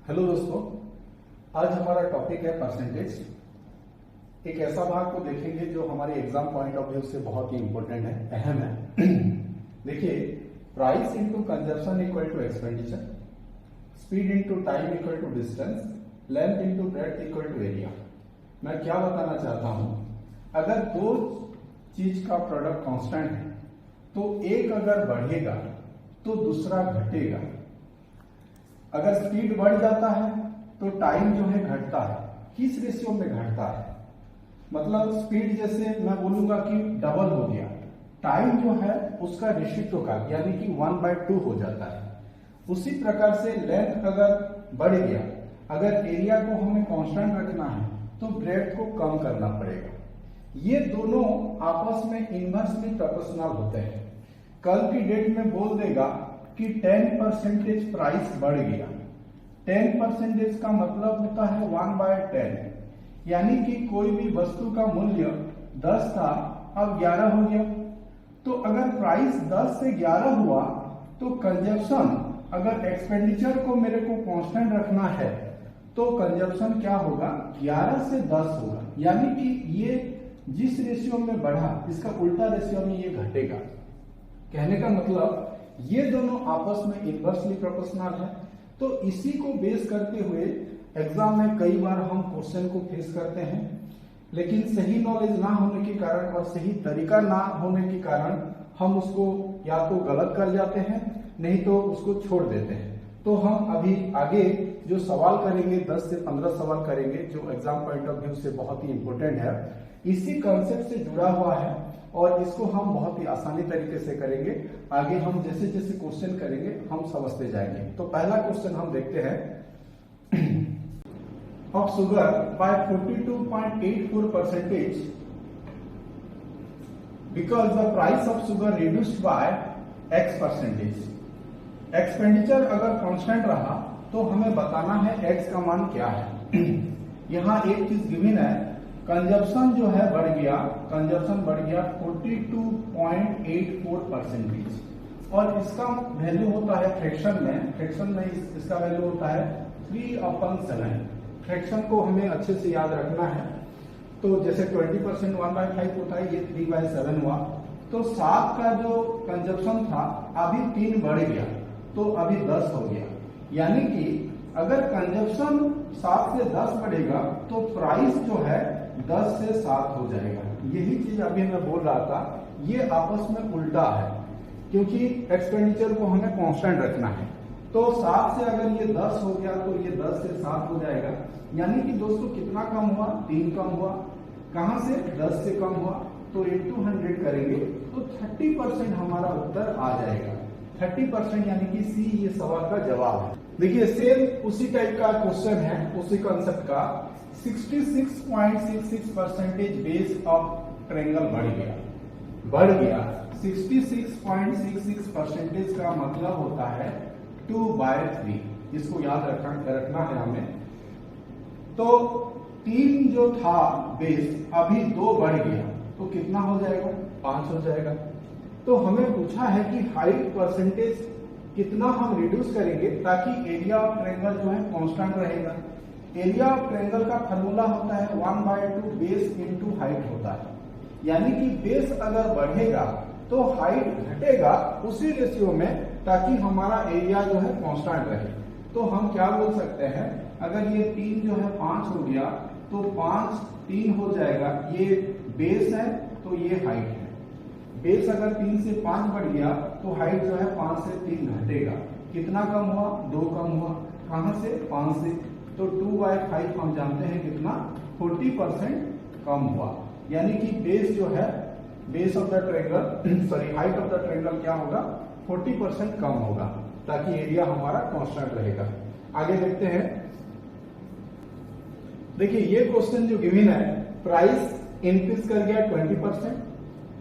Hello दोस्तों, आज हमारा टॉपिक है परसेंटेज। एक ऐसा भाग को देखेंगे जो हमारे एग्जाम पॉइंट ऑफ व्यू से बहुत ही इंपॉर्टेंट है, अहम है। देखिए, price into consumption equal to expenditure, speed into time equal to distance, length into breadth equal to area. मैं क्या बताना चाहता हूं, अगर दो चीज का प्रोडक्ट कांस्टेंट है तो एक अगर बढ़ेगा तो दूसरा घटेगा। अगर स्पीड बढ़ जाता है तो टाइम जो है घटता है। किस रेशियो में घटता है? मतलब स्पीड जैसे मैं बोलूंगा कि डबल हो गया, टाइम जो है उसका रेशियो का यानी कि 1/2 हो जाता है। उसी प्रकार से लेंथ अगर बढ़ गया, अगर एरिया को हमें कांस्टेंट रखना है तो ब्रेड्थ को कम करना पड़ेगा। ये दोनों आपस में इनवर्सली प्रोपोर्शनल होते हैं। कल की डेट में बोल देगा कि 10% प्राइस बढ़ गया। 10% का मतलब होता है 1/10, यानी कि कोई भी वस्तु का मूल्य 10 था, अब 11 हो गया। तो अगर प्राइस 10 से 11 हुआ तो कंजप्शन, अगर एक्सपेंडिचर को मेरे को कांस्टेंट रखना है तो कंजप्शन क्या होगा, 11 से 10 होगा। यानी कि ये जिस रेशियो में बढ़ा इसका उल्टा रेशियो में ये घटेगा। कहने का मतलब ये दोनों आपस में इनवर्सली प्रोपोर्शनल है। तो इसी को बेस करते हुए एग्जाम में कई बार हम क्वेश्चन को फेस करते हैं, लेकिन सही नॉलेज ना होने के कारण और सही तरीका ना होने के कारण हम उसको या तो गलत कर जाते हैं, नहीं तो उसको छोड़ देते हैं। तो हम अभी आगे जो सवाल करेंगे 10 से 15 सवाल करेंगे जो एग्जाम पॉइंट ऑफ व्यू से बहुत ही इंपॉर्टेंट है, इसी कंसेप्ट से जुड़ा हुआ है और इसको हम बहुत ही आसानी तरीके से करेंगे। आगे हम जैसे जैसे क्वेश्चन करेंगे हम समझते जाएंगे। तो पहला क्वेश्चन हम देखते हैं। Of sugar bye 42.84% because the price of sugar reduced by X%। Expenditure अगर कांस्टेंट रहा तो हमें बताना है X का मान क्या है। यहाँ एक चीज गिवन है, कंजप्शन जो है बढ़ गया, कंजप्शन बढ़ गया 42.84% और इसका वैल्यू होता है फ्रैक्शन में इसका वैल्यू होता है 3/7। फ्रैक्शन को हमें अच्छे से याद रखना है। तो जैसे 20% 1/5 होता है, ये 3/7 हुआ। तो 7 का जो कंजप्शन था अभी 3 बढ़ गया तो अभी 10 हो गया। यानी कि अगर कंजप्शन 7 से 10 बढ़ेगा तो प्राइस जो है 10 से 7 हो जाएगा। यही चीज अभी मैं बोल रहा था, ये आपस में उल्टा है क्योंकि एक्सपेंडिचर को हमें कांस्टेंट रखना है। तो 7 से अगर ये 10 हो गया तो ये 10 से 7 हो जाएगा। यानी कि दोस्तों कितना कम हुआ, 3 कम हुआ। कहां से? 10 से कम हुआ। तो into 100 करेंगे तो 30% हमारा उत्तर आ जाएगा। 30% यानी कि सी ये सवाल का जवाब है। देखिए सेम उसी टाइप का क्वेश्चन है, उसी कंसेप्ट का। 66.66% बेस ऑफ ट्रायंगल बढ़ गया। 66.66% का मतलब होता है 2/3। इसको याद रखना है हमें। तो 3 जो था बेस अभी 2 बढ़ गया तो कितना हो जाएगा, 5 हो जाएगा। तो हमें पूछा है कि हाइट परसेंटेज कितना हम रिड्यूस करेंगे ताकि एरिया ऑफ ट्रायंगल जो है कांस्टेंट रहेगा। एरिया ऑफ ट्रायंगल का फॉर्मूला होता है 1/2 बेस इनटू हाइट होता है। यानी कि बेस अगर बढ़ेगा तो हाइट घटेगा उसी रेशियो में ताकि हमारा एरिया जो है कांस्टेंट रहे। तो हम क्या बोल सकते हैं, अगर ये 3 जो है 5 हो गया तो 5 3 हो जाएगा। ये बेस है तो ये हाइट है। बेस अगर 3 से 5 बढ़ गया तो हाइट जो है 5 से 3 घटेगा। कितना कम हुआ, 2 कम हुआ। कहां से? 5 से। तो 2/5 हम जानते हैं कितना, 40% कम हुआ। यानी कि बेस जो है, base of the triangle sorry height of the triangle क्या होगा, 40% कम होगा ताकि एरिया हमारा कांस्टेंट रहेगा। आगे देखते हैं। देखिए ये क्वेश्चन जो गिवन है, प्राइस इंक्रीज कर गया 20%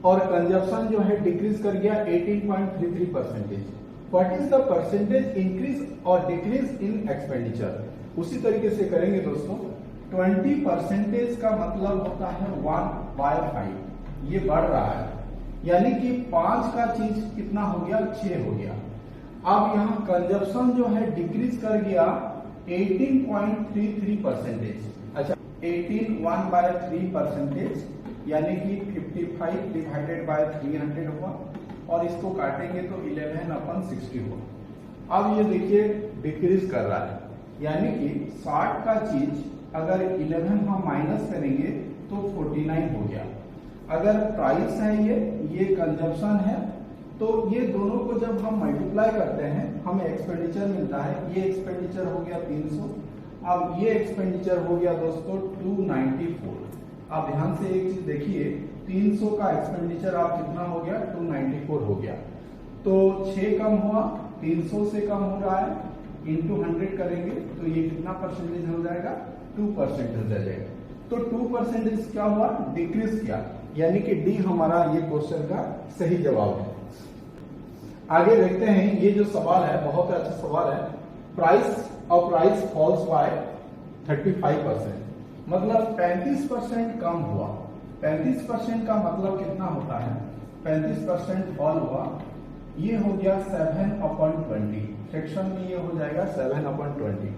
और कंजप्शन जो है डिक्रीज कर गया 18.33%। What is the percentage increase और डिक्रीज इन एक्सपेंडिचर? उसी तरीके से करेंगे दोस्तों। 20% का मतलब होता है 1/5। ये बढ़ रहा है, यानी कि 5 का चीज कितना हो गया, 6 हो गया। अब यहाँ कंजप्शन जो है डिक्रीज कर गया 18.33%। अच्छा, 18/3%, यानी कि 55 डिवाइडेड बाय 300 हुआ, और इसको काटेंगे तो 11/60 हुआ। अब ये देखिए डिक्रीज कर रहा है, यानी कि 60 का चीज अगर 11 हम माइनस करेंगे तो 49 हो गया। अगर प्राइस है ये कंजप्शन है, तो ये दोनों को जब हम मल्टीप्लाई करते हैं हमें एक्सपेंडिचर मिलता है। ये एक्सपेंडिचर हो गया 300, अब ये एक्सपेंडिचर हो गया दोस्तों 294। अब ध्यान से एक चीज देखिए, 300 का एक्सपेंडिचर आप कितना हो गया, 294 हो गया। तो 6 कम हुआ, 300 से कम हो रहा है, इंटू 100 करेंगे तो ये कितना परसेंटेज हो जाएगा, 2% हो जाएगा। तो 2% क्या हुआ, डिक्रीज किया, यानी कि डी हमारा ये क्वेश्चन का सही जवाब है। आगे देखते हैं, ये जो सवाल है बहुत अच्छा सवाल है। प्राइस फॉल्स बाय 35%, मतलब 35% कम हुआ। 35% का मतलब कितना होता है, 35% फॉल हुआ, ये हो गया 7/20। फ्रैक्शन में ये हो जाएगा 7/20,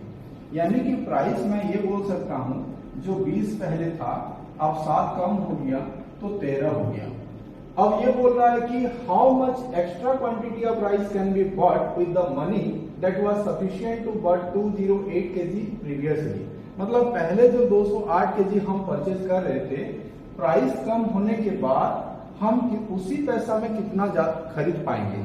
यानी कि प्राइस में ये बोल सकता हूं जो 20 पहले था अब 7 कम हो गया तो 13 हो गया। अब ये बोल रहा है कि how much extra quantity of rice can be bought with the money that was sufficient to but 208 KG previously. मतलब पहले जो 208 केजी हम परचेज कर रहे थे, प्राइस कम होने के बाद हम उसी पैसा में कितना खरीद पाएंगे।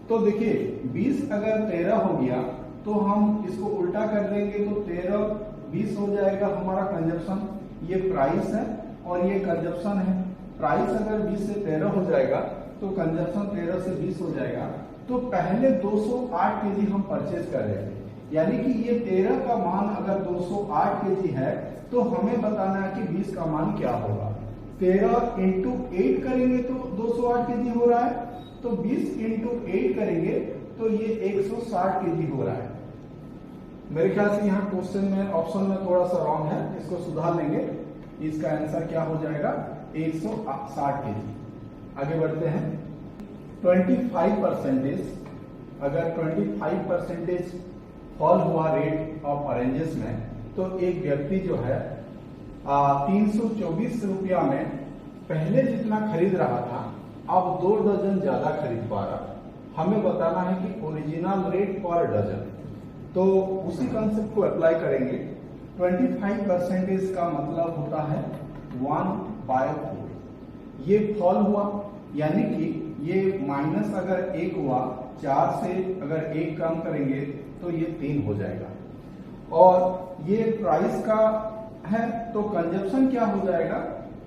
तो देखिए 20 अगर 13 हो गया तो हम इसको उल्टा कर देंगे तो 13/20 हो जाएगा हमारा कंजप्शन। ये प्राइस है और ये कंजप्शन है। प्राइस अगर 20 से 13 हो जाएगा तो कंजप्शन 13 से 20 हो जाएगा। तो पहले 208 केजी हम परचेज कर रहे थे, यानी कि ये 13 का मान अगर 208 केजी है तो हमें बताना है कि 20 का मान क्या होगा। 13 इंटू 8 करेंगे तो 208 केजी हो रहा है, तो 20 इंटू 8 करेंगे तो ये 160 केजी हो रहा है। मेरे ख्याल से यहाँ क्वेश्चन में ऑप्शन में थोड़ा सा रॉन्ग है, इसको सुधार लेंगे। इसका आंसर क्या हो जाएगा, 160 केजी। आगे बढ़ते हैं। 25%, अगर 25% फॉल हुआ रेट ऑफ ऑरेंजेस में, तो एक व्यक्ति जो है 324 रुपया में पहले जितना खरीद रहा था अब 2 डजन ज्यादा खरीद पा रहा। हमें बताना है कि ओरिजिनल रेट पर डजन। तो उसी कंसेप्ट को अप्लाई करेंगे। 25% का मतलब होता है 1/4। ये फॉल हुआ, यानी कि ये माइनस अगर 1 हुआ, 4 से अगर 1 कम करेंगे तो ये 3 हो जाएगा। और ये प्राइस का है तो कंजप्शन क्या हो जाएगा,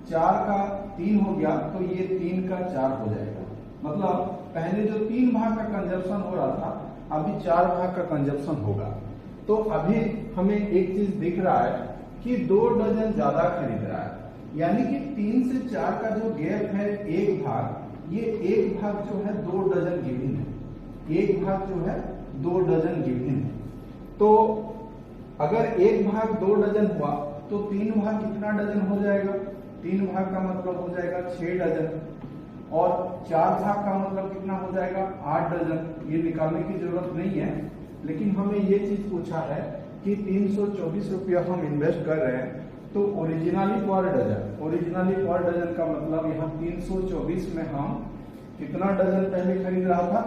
4 का 3 हो गया तो ये 3 का 4 हो जाएगा। मतलब पहले जो 3 भाग का कंजप्शन हो रहा था अभी 4 भाग का कंजप्शन होगा। तो अभी हमें एक चीज दिख रहा है कि 2 डजन ज्यादा खरीद रहा है, यानी कि 3 से 4 का जो गैप है 1 भाग, ये 1 भाग जो है 2 डजन गिवन है। 1 भाग जो है 2 डजन गिवन है। तो अगर 1 भाग 2 डजन हुआ तो 3 भाग कितना डजन हो जाएगा, 3 भाग का मतलब हो जाएगा 6 डजन, और 4 भाग का मतलब कितना हो जाएगा, 8 डजन। ये निकालने की जरूरत नहीं है, लेकिन हमें ये चीज पूछा है कि 324 रुपया हम इन्वेस्ट कर रहे हैं, तो ओरिजिनली पर डजन का मतलब यहाँ 324 में हम कितना डजन पहले खरीद रहा था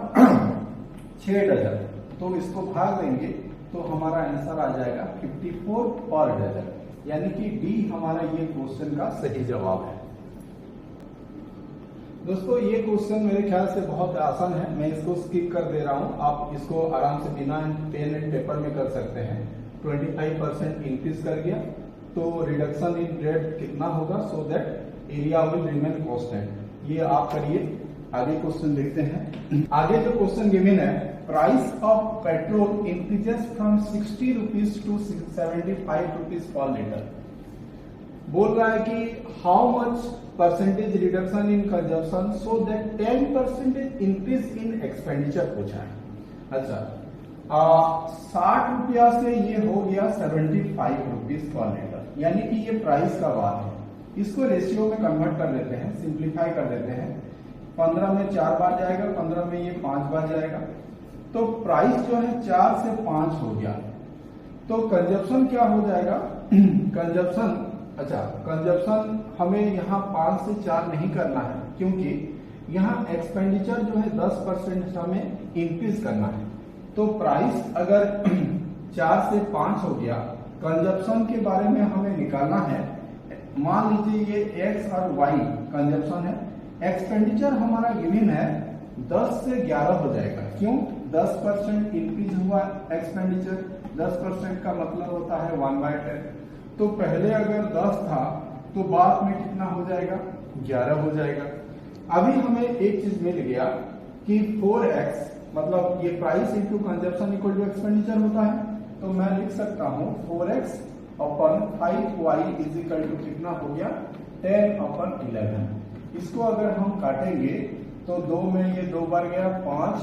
6 डजन। तो इसको भाग देंगे तो हमारा आंसर आ जाएगा 54 पर डजन, यानी कि डी हमारा ये क्वेश्चन का सही जवाब है। दोस्तों ये क्वेश्चन मेरे ख्याल से बहुत आसान है, मैं इसको स्किप कर दे रहा हूं। आप इसको आराम से बिना पेन एंड पेपर में कर सकते हैं। 25% इंक्रीज कर गया तो रिडक्शन इन रेट कितना होगा, so that area will remain constant. ये आप करिए। आगे क्वेश्चन देखते हैं। आगे जो क्वेश्चन गिवन है, price of petrol increases from 60 rupees to 75 rupees per litre. बोल रहा है कि how much percentage reduction in consumption so that 10% increase in expenditure पूछा है। अच्छा, 60 रुपया से ये हो गया 75 रुपीज पर लीटर, यानी कि ये प्राइस का बात है। इसको रेशियो में कन्वर्ट कर लेते हैं, सिंप्लीफाई कर देते हैं। 15 में 4 बार जाएगा, 15 में ये 5 बार जाएगा, तो प्राइस जो है 4 से 5 हो गया। तो कंजप्शन क्या हो जाएगा, कंजप्शन, अच्छा कंजप्शन हमें यहाँ 5 से 4 नहीं करना है, क्योंकि यहाँ एक्सपेंडिचर जो है 10% हमें इंक्रीज करना है। तो प्राइस अगर 4 से 5 हो गया, कंजप्शन के बारे में हमें निकालना है। मान लीजिए ये एक्स और वाई कंजप्शन है, एक्सपेंडिचर हमारा गिवन है 10 से 11 हो जाएगा। क्यों? 10% इंक्रीज हुआ एक्सपेंडिचर, 10% का मतलब होता है 1/10। तो पहले अगर 10 था तो बाद में कितना हो जाएगा, 11 हो जाएगा। अभी हमें एक चीज मिल गया कि 4x मतलब ये price into consumption equal to expenditure होता है। तो मैं लिख सकता हूँ 4x upon 5y is equal to कितना हो गया, 10/11। इसको अगर हम काटेंगे तो 2 में ये 2 बार गया 5,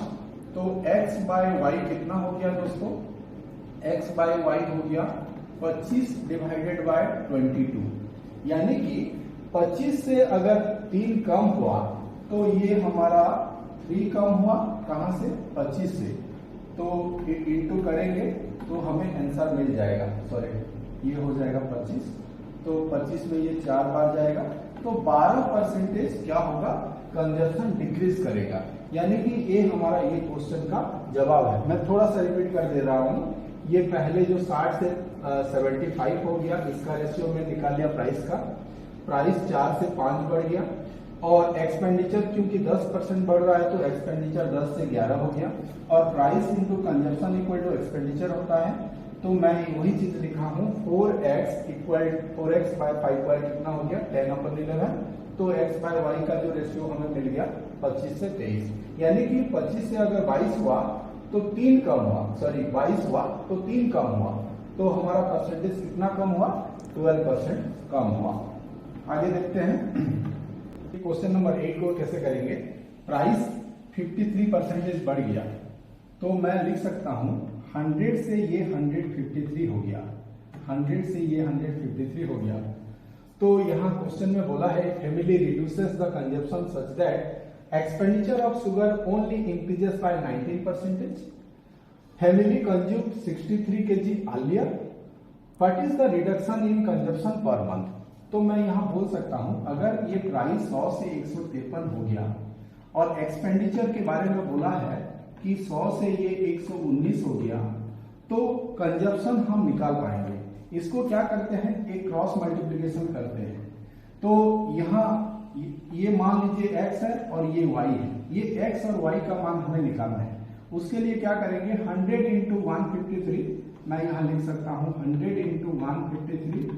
तो x बाय वाई कितना हो गया दोस्तों, x बाय वाई हो गया 25 डिवाइडेड बाय 22। यानी कि 25 से अगर 3 कम हुआ तो ये हमारा 3 कम हुआ, कहां से, 25 से। तो इंटू करेंगे तो हमें आंसर मिल जाएगा, सॉरी ये हो जाएगा 25, तो 25 में ये 4 बार जाएगा, तो 12% क्या होगा, कंजप्शन डिक्रीज करेगा। यानी कि ये हमारा ये क्वेश्चन का जवाब है। मैं थोड़ा सा रिपीट कर दे रहा हूँ। ये पहले जो 60 से 75 हो गया, इसका रेशियो में निकाल लिया प्राइस का, प्राइस 4 से 5 बढ़ गया, और एक्सपेंडिचर क्योंकि 10% बढ़ रहा है तो एक्सपेंडिचर 10 से 11 हो गया, और price into consumption equal to expenditure होता है। तो मैं वही चीज लिखा हूँ, 4x बाय 5 बाय कितना हो गया, 10/11। तो x बाय वाई का जो रेशियो हमें मिल गया 25 से 23। यानी कि 25 से अगर 22 हुआ तो 3 कम हुआ, सॉरी 22 हुआ तो 3 कम हुआ, तो हमारा परसेंटेज कितना कम हुआ, 12% कम हुआ। आगे देखते हैं क्वेश्चन नंबर 8 को कैसे करेंगे। प्राइस 53% बढ़ गया, तो मैं लिख सकता हूं 100 से ये 153 हो गया, 100 से ये 153 हो गया। तो यहाँ क्वेश्चन में बोला है family reduces the consumption such that expenditure of sugar only increases by 19%। Family consumed 63 kg earlier, what is the reduction in consumption per month. तो मैं यहाँ बोल सकता हूँ अगर ये प्राइस 100 से 153 हो गया और एक्सपेंडिचर के बारे में बोला है कि 100 से ये 119 हो गया, तो कंजप्शन हम निकाल पाएंगे। इसको क्या करते हैं, एक क्रॉस मल्टीप्लिकेशन करते हैं। तो यहाँ ये मान लीजिए x है और ये y है, ये x और y का मान हमें निकालना है। उसके लिए क्या करेंगे, 100 इंटू 153, मैं यहाँ लिख सकता हूँ 100 इंटू 153,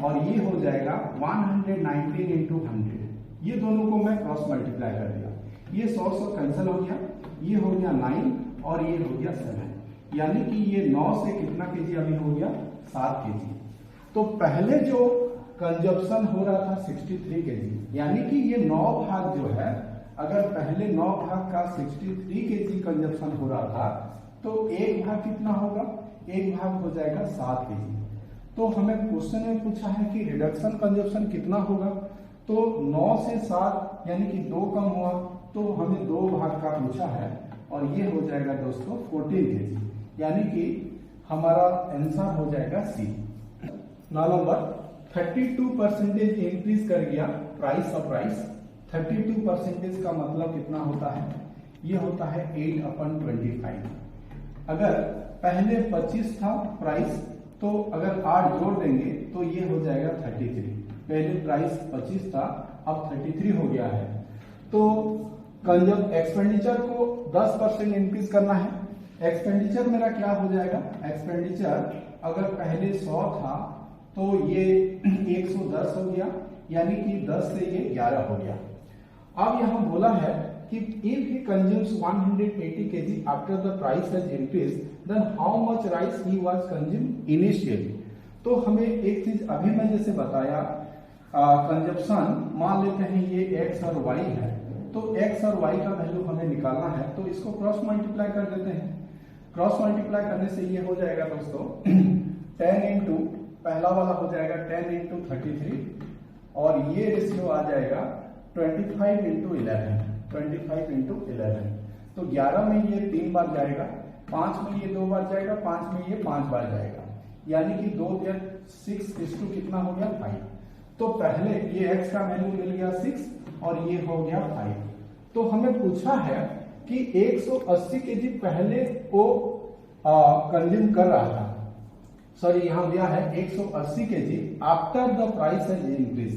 और ये हो जाएगा 119 इंटू 100। ये दोनों को मैं क्रॉस मल्टीप्लाई कर दिया, ये 100 कैंसिल हो गया, ये हो गया 9 और ये हो गया 7। यानी कि ये 9 से कितना केजी अभी हो गया, 7 केजी। तो पहले जो कंजप्शन हो रहा था 63 केजी, यानी कि ये 9 भाग जो है, अगर पहले 9 भाग का 63 केजी कंजप्शन हो रहा था, तो एक भाग कितना होगा, एक भाग हो जाएगा 7 केजी। तो हमें क्वेश्चन में पूछा है कि रिडक्शन कंजप्शन कितना होगा, तो 9 से 7 यानी कि 2 कम हुआ, तो हमें 2 भाग का पूछा है, और ये हो जाएगा दोस्तों 14 केजी। यानी कि हमारा आंसर हो जाएगा सी। 9 नंबर 32% इंक्रीज कर गया प्राइस ऑफ राइस। 32% का मतलब कितना होता है, ये होता है 8/25। अगर पहले 25 था प्राइस, तो अगर 8 जोड़ देंगे तो ये हो जाएगा 33। पहले प्राइस 25 था, अब 33 हो गया है। तो एक्सपेंडिचर को 10% इंक्रीज करना है। एक्सपेंडिचर मेरा क्या हो जाएगा, एक्सपेंडिचर अगर पहले 100 था तो ये 110 हो गया, यानी कि 10 से ये 11 हो गया। अब यहां बोला है कि if he consumes 180 kg after the price has increased, then how much rice he was consumed initially। तो हमें एक चीज अभी मैं जैसे बताया, कंजप्शन मान लेते हैं ये x और y है, तो x और y का वैल्यू हमें निकालना है, तो इसको क्रॉस मल्टीप्लाई कर देते हैं। क्रॉस मल्टीप्लाई करने से ये हो जाएगा दोस्तों 10 इंटू, पहला वाला हो जाएगा 10 इंटू 33, और ये रेशियो आ जाएगा 25 इंटू 11, 25 इंटू 11। तो 11 में ये 3 बार जाएगा, 5 में ये 2 बार जाएगा, 5 में ये 5 बार जाएगा। यानी कि 2 दिया 6 इस टू कितना हो गया 5। तो पहले ये x का वैल्यू मिल गया 6 और ये हो गया 5। तो हमें पूछा है कि 180 केजी पहले वो कंज्यूम कर रहा था, सॉरी यहां दिया है 180 KG after the price has increase,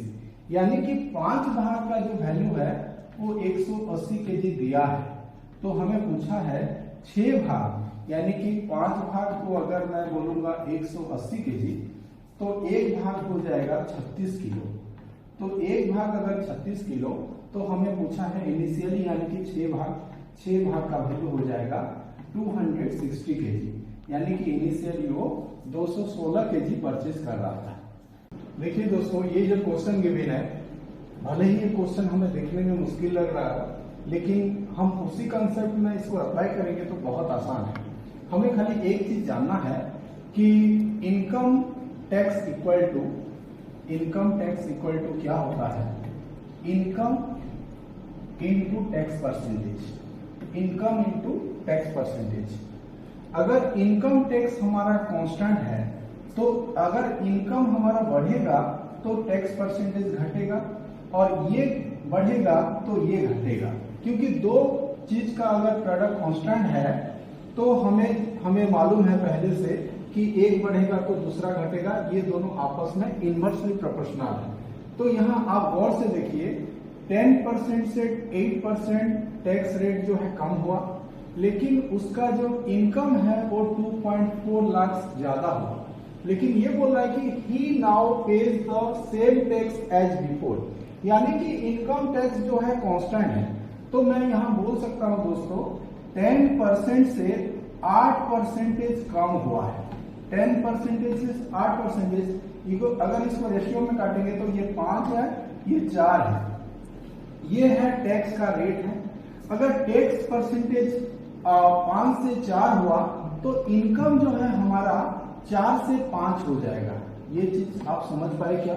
यानी कि 5 भाग का जो वैल्यू है वो 180 केजी दिया है। तो हमें पूछा है 6 भाग, यानी कि 5 भाग को अगर मैं बोलूंगा 180 केजी तो एक भाग हो जाएगा 36 किलो। तो एक भाग अगर 36 किलो तो हमें पूछा है इनिशियली, यानी कि 6 भाग का वैल्यू हो जाएगा 260 केजी, यानी कि इनिशियली वो 216 केजी परचेज कर रहा था। देखिए दोस्तों, ये जो क्वेश्चन गिवन है, भले ही ये क्वेश्चन हमें देखने में मुश्किल लग रहा है, लेकिन हम उसी कंसेप्ट में इसको अप्लाई करेंगे तो बहुत आसान है। हमें खाली एक चीज जानना है कि इनकम टैक्स इक्वल टू क्या होता है, income into tax percentage, income into tax percentage. अगर इनकम टैक्स हमारा कांस्टेंट है तो अगर इनकम हमारा बढ़ेगा तो टैक्स परसेंटेज घटेगा, और ये बढ़ेगा तो ये घटेगा, क्योंकि दो चीज का अगर प्रोडक्ट कांस्टेंट है तो हमें मालूम है पहले से कि एक बढ़ेगा तो दूसरा घटेगा, ये दोनों आपस में इनवर्सली प्रोपोर्शनल है। तो यहाँ आप गौर से देखिए 10% से 8% टैक्स रेट जो है कम हुआ, लेकिन उसका जो इनकम है वो 2.4 लाख ज्यादा हुआ। लेकिन ये बोल रहा है कि he now pays the same tax as before, यानी कि इनकम टैक्स जो है कांस्टेंट है। तो मैं यहां बोल सकता हूं दोस्तों 10% से 8% कम हुआ है। 10% से 8%, अगर इसको रेशियो में काटेंगे तो ये 5 है, ये 4 है, ये है टैक्स का रेट है। अगर टैक्स परसेंटेज 5 से 4 हुआ तो इनकम जो है हमारा 4 से 5 हो जाएगा। ये चीज आप समझ पाए क्या?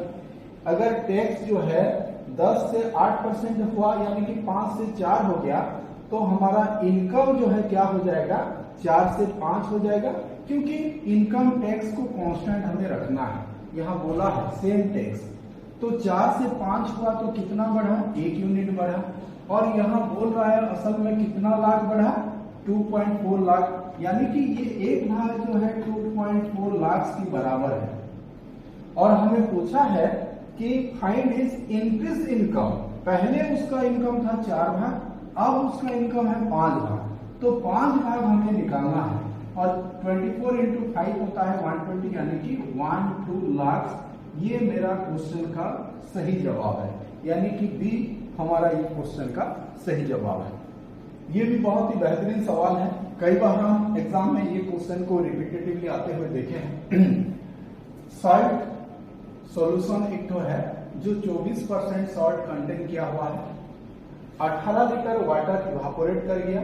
अगर टैक्स जो है 10 से 8% हुआ, यानी कि 5 से 4 हो गया, तो हमारा इनकम जो है क्या हो जाएगा 4 से 5 हो जाएगा, क्योंकि इनकम टैक्स को कांस्टेंट हमें रखना है। यहाँ बोला है सेम टैक्स, तो 4 से 5 हुआ तो कितना बढ़ा, 1 यूनिट बढ़ा, और यहाँ बोल रहा है असल में कितना लाख बढ़ा, 2.4 लाख, यानी कि ये एक भाग जो है 2.4 लाख की बराबर है। और हमें पूछा है कि फाइंड हिज इंक्रीज इनकम, पहले उसका इनकम था 4 भाग, अब उसका इनकम है 5 भाग, तो 5 भाग हमें निकालना है, और 24 इंटू 5 होता है 120, यानी कि 1-2 लाख। ये मेरा क्वेश्चन का सही जवाब है, यानी कि बी हमारा ये क्वेश्चन का सही जवाब है। ये भी बहुत ही बेहतरीन सवाल है, कई बार हम एग्जाम में ये क्वेश्चन को रिपीटेटिवली आते हुए देखे हैं। सॉल्ट सॉल्यूशन एक तो है जो 24% सॉल्ट कंटेन किया हुआ है, 18 लीटर वाटर इवापोरेट कर गया,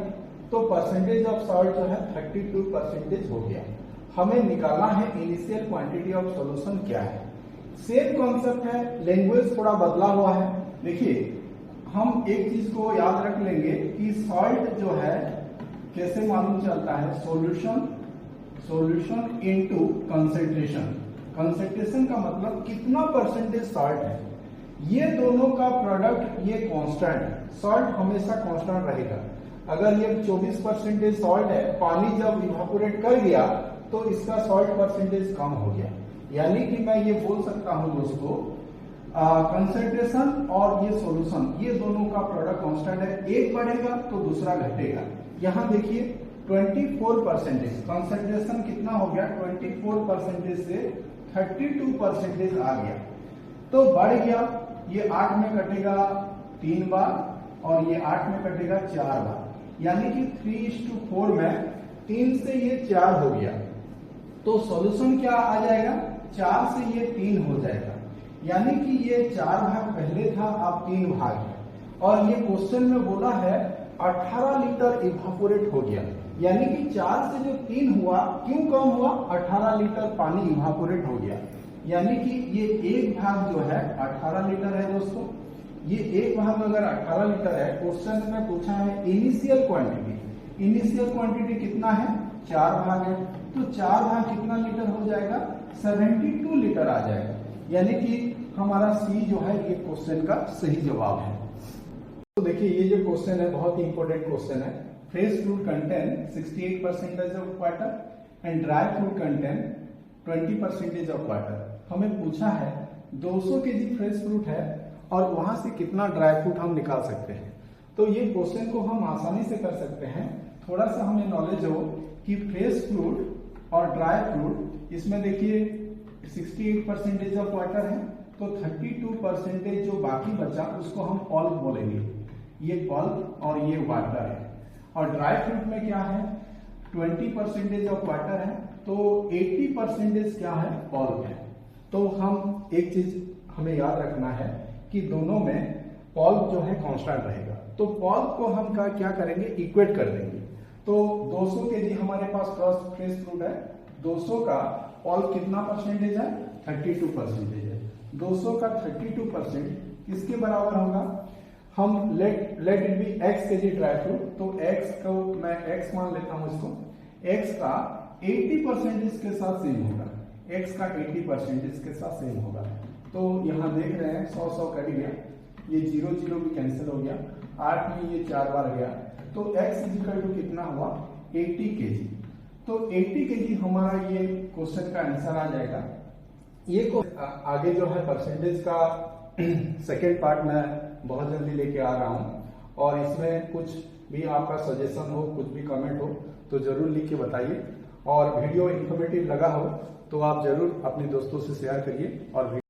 तो परसेंटेज ऑफ सॉल्ट जो है 32% हो गया। हमें निकालना है इनिशियल क्वांटिटी ऑफ सॉल्यूशन क्या है। सेम कॉन्सेप्ट है, लैंग्वेज थोड़ा बदला हुआ है। देखिए हम एक चीज को याद रख लेंगे कि सॉल्ट जो है कैसे मालूम चलता है, सॉल्यूशन इनटू कंसेंट्रेशन। कंसेंट्रेशन का मतलब कितना परसेंटेज सॉल्ट है, ये दोनों का प्रोडक्ट ये कांस्टेंट है, सॉल्ट हमेशा कांस्टेंट रहेगा। अगर ये 24% सॉल्ट है, पानी जब इवापोरेट कर गया तो इसका सॉल्ट परसेंटेज कम हो गया, यानी कि मैं ये बोल सकता हूं दोस्तों कंसेंट्रेशन और ये सॉल्यूशन, ये दोनों का प्रोडक्ट कांस्टेंट है, एक बढ़ेगा तो दूसरा घटेगा। यहाँ देखिए 24% कंसेंट्रेशन कितना हो गया, 24% से 32% आ गया, तो बढ़ गया। ये 8 में कटेगा 3 बार और ये 8 में कटेगा 4 बार, यानी कि 3:4 में 3 से ये 4 हो गया, तो सॉल्यूशन क्या आ जाएगा, 4 से ये 3 हो जाएगा, यानी कि ये 4 भाग पहले था, अब 3 भाग है। और ये क्वेश्चन में बोला है 18 लीटर इवापोरेट हो गया, यानी कि 4 से जो 3 हुआ, क्यों कम हुआ, 18 लीटर पानी इवापोरेट हो गया, यानी कि ये एक भाग जो है 18 लीटर है दोस्तों। ये एक भाग अगर 18 लीटर है, क्वेश्चन में पूछा है इनिशियल क्वांटिटी, इनिशियल क्वांटिटी कितना है, 4 भाग है, तो 4 भाग कितना लीटर हो जाएगा, 72 लीटर आ जाएगा। यानी कि हमारा सी जो है ये क्वेश्चन का सही जवाब है। तो देखिए ये जो क्वेश्चन है बहुत ही इंपॉर्टेंट क्वेश्चन है। Fresh fruit contain 68% of water and dry fruit contain 20% of water. हमें पूछा है 200 केजी फ्रेश फ्रूट है और वहां से कितना ड्राई फ्रूट हम निकाल सकते हैं। तो ये क्वेश्चन को हम आसानी से कर सकते हैं। थोड़ा सा हमें नॉलेज हो कि फ्रेश फ्रूट और ड्राई फ्रूट, इसमें देखिए 68% ऑफ वाटर है, तो 32% जो बाकी बचा उसको हम पल्प बोलेंगे। ये पल्प और ये वाटर है। और ड्राई फ्रूट में क्या है, 20% ऑफ वाटर है, तो 80% क्या है, पल्प है। तो हम एक चीज हमें याद रखना है कि दोनों में पल्प जो है कांस्टेंट रहेगा। तो पल्प को हम क्या करेंगे, इक्वेट कर देंगे। तो 200 केजी हमारे पास फ्रेश फ्रूट है, 200 का पल्प कितना परसेंटेज है, 32% है। 200 का 32% किसके बराबर होगा, हम let it be x KG dry fruit, तो x को मैं x मान लेता हूं इसको। x का 80% इसके साथ सेम होगा, x का 80% इसके साथ सेम होगा। तो यहाँ देख रहे हैं 100 कट गया, ये 0 0 भी कैंसिल हो गया, 8 में ये 4 बार गया, तो x इक्वल टू कितना हुआ, 80 केजी। तो 80 केजी हमारा ये क्वेश्चन का आंसर आ जाएगा। ये आगे जो है परसेंटेज का सेकेंड पार्ट मैं बहुत जल्दी लेके आ रहा हूँ, और इसमें कुछ भी आपका सजेशन हो, कुछ भी कमेंट हो तो जरूर लिख के बताइए। और वीडियो इन्फॉर्मेटिव लगा हो तो आप जरूर अपने दोस्तों से शेयर करिए और